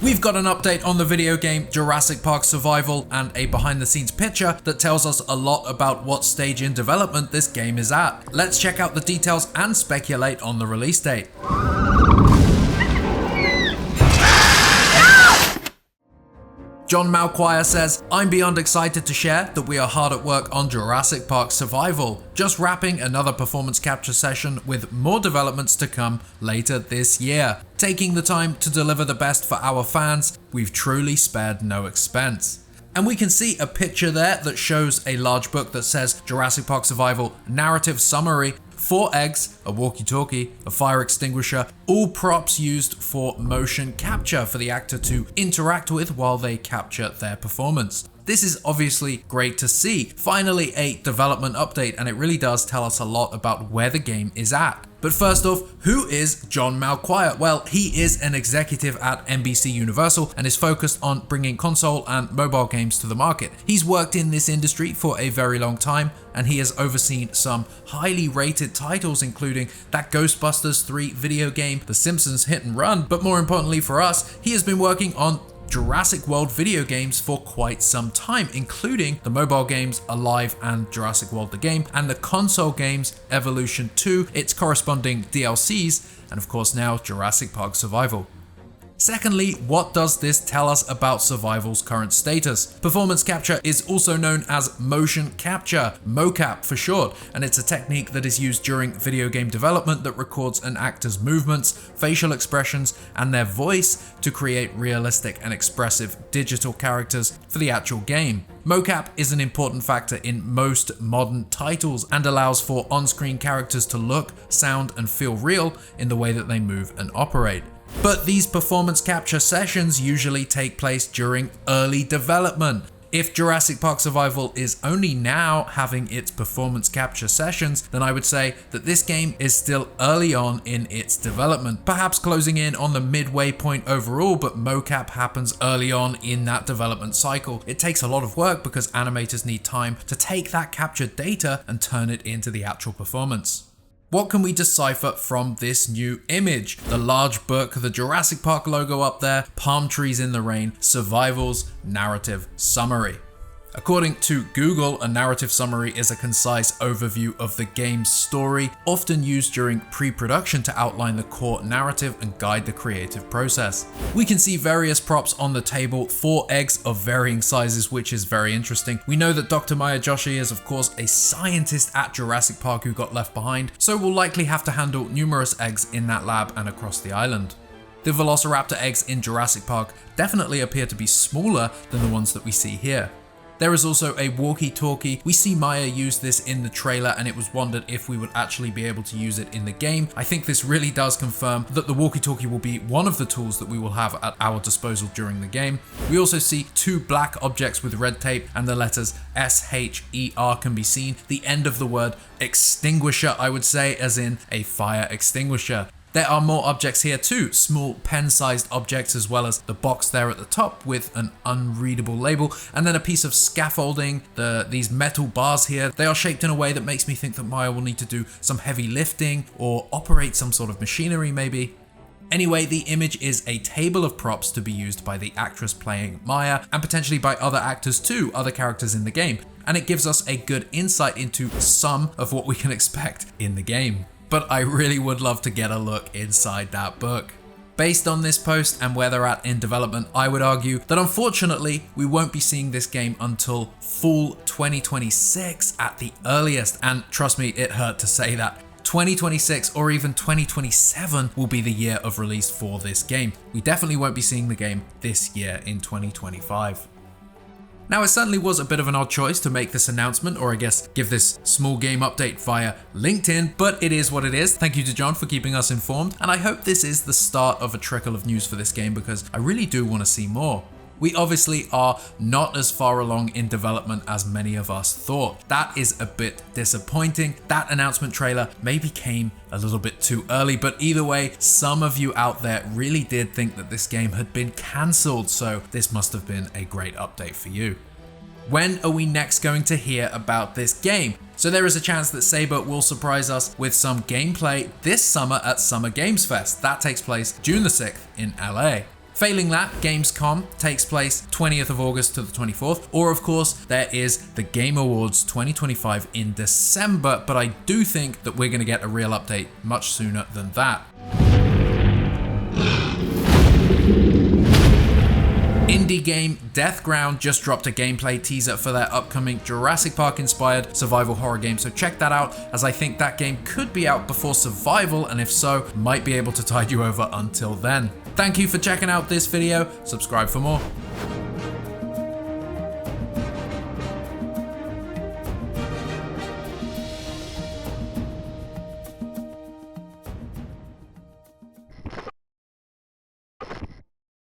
We've got an update on the video game Jurassic Park Survival and a behind the scenes picture that tells us a lot about what stage in development this game is at. Let's check out the details and speculate on the release date. John Malquire says, "I'm beyond excited to share that we are hard at work on Jurassic Park Survival, just wrapping another performance capture session with more developments to come later this year. Taking the time to deliver the best for our fans, we've truly spared no expense." And we can see a picture there that shows a large book that says Jurassic Park Survival Narrative Summary. 4 eggs, a walkie-talkie, a fire extinguisher, all props used for motion capture for the actor to interact with while they capture their performance. This is obviously great to see. Finally, a development update, and it really does tell us a lot about where the game is at. But first off, who is John Malquire? Well, he is an executive at NBC Universal and is focused on bringing console and mobile games to the market. He's worked in this industry for a very long time, and he has overseen some highly rated titles, including that Ghostbusters 3 video game, The Simpsons Hit and Run, but more importantly for us, he has been working on Jurassic World video games for quite some time, including the mobile games Alive and Jurassic World the Game, and the console games Evolution 2, its corresponding DLCs, and of course now Jurassic Park Survival. Secondly, what does this tell us about Survival's current status? Performance capture is also known as motion capture, MoCap for short, and it's a technique that is used during video game development that records an actor's movements, facial expressions, and their voice to create realistic and expressive digital characters for the actual game. MoCap is an important factor in most modern titles and allows for on-screen characters to look, sound, and feel real in the way that they move and operate. But these performance capture sessions usually take place during early development. If Jurassic Park Survival is only now having its performance capture sessions, then I would say that this game is still early on in its development, perhaps closing in on the midway point overall, but MoCap happens early on in that development cycle. It takes a lot of work because animators need time to take that captured data and turn it into the actual performance. What can we decipher from this new image? The large book, the Jurassic Park logo up there, palm trees in the rain, Survival's narrative summary. According to Google, a narrative summary is a concise overview of the game's story, often used during pre-production to outline the core narrative and guide the creative process. We can see various props on the table, 4 eggs of varying sizes, which is very interesting. We know that Dr. Miyajoshi is of course a scientist at Jurassic Park who got left behind, so we'll likely have to handle numerous eggs in that lab and across the island. The Velociraptor eggs in Jurassic Park definitely appear to be smaller than the ones that we see here. There is also a walkie-talkie. We see Maya use this in the trailer and it was wondered if we would actually be able to use it in the game. I think this really does confirm that the walkie-talkie will be one of the tools that we will have at our disposal during the game. We also see 2 black objects with red tape and the letters SHER can be seen. The end of the word extinguisher, I would say, as in a fire extinguisher. There are more objects here too, small pen-sized objects as well as the box there at the top with an unreadable label, and then a piece of scaffolding, these metal bars here. They are shaped in a way that makes me think that Maya will need to do some heavy lifting or operate some sort of machinery maybe. Anyway, the image is a table of props to be used by the actress playing Maya and potentially by other actors too, other characters in the game, and it gives us a good insight into some of what we can expect in the game. But I really would love to get a look inside that book. Based on this post and where they're at in development, I would argue that unfortunately we won't be seeing this game until fall 2026 at the earliest, and trust me, it hurt to say that. 2026 or even 2027 will be the year of release for this game. We definitely won't be seeing the game this year in 2025. Now, it certainly was a bit of an odd choice to make this announcement, or I guess give this small game update via LinkedIn, but it is what it is. Thank you to John for keeping us informed, and I hope this is the start of a trickle of news for this game because I really do want to see more. We obviously are not as far along in development as many of us thought. That is a bit disappointing. That announcement trailer maybe came a little bit too early, but either way, some of you out there really did think that this game had been cancelled, so this must have been a great update for you. When are we next going to hear about this game? So there is a chance that Saber will surprise us with some gameplay this summer at Summer Games Fest. That takes place June the 6th in LA. Failing that, Gamescom takes place 20th of August to the 24th, or of course, there is the Game Awards 2025 in December, but I do think that we're gonna get a real update much sooner than that. Indie game Deathground just dropped a gameplay teaser for their upcoming Jurassic Park inspired survival horror game, so check that out, as I think that game could be out before Survival, and if so, might be able to tide you over until then. Thank you for checking out this video, subscribe for more.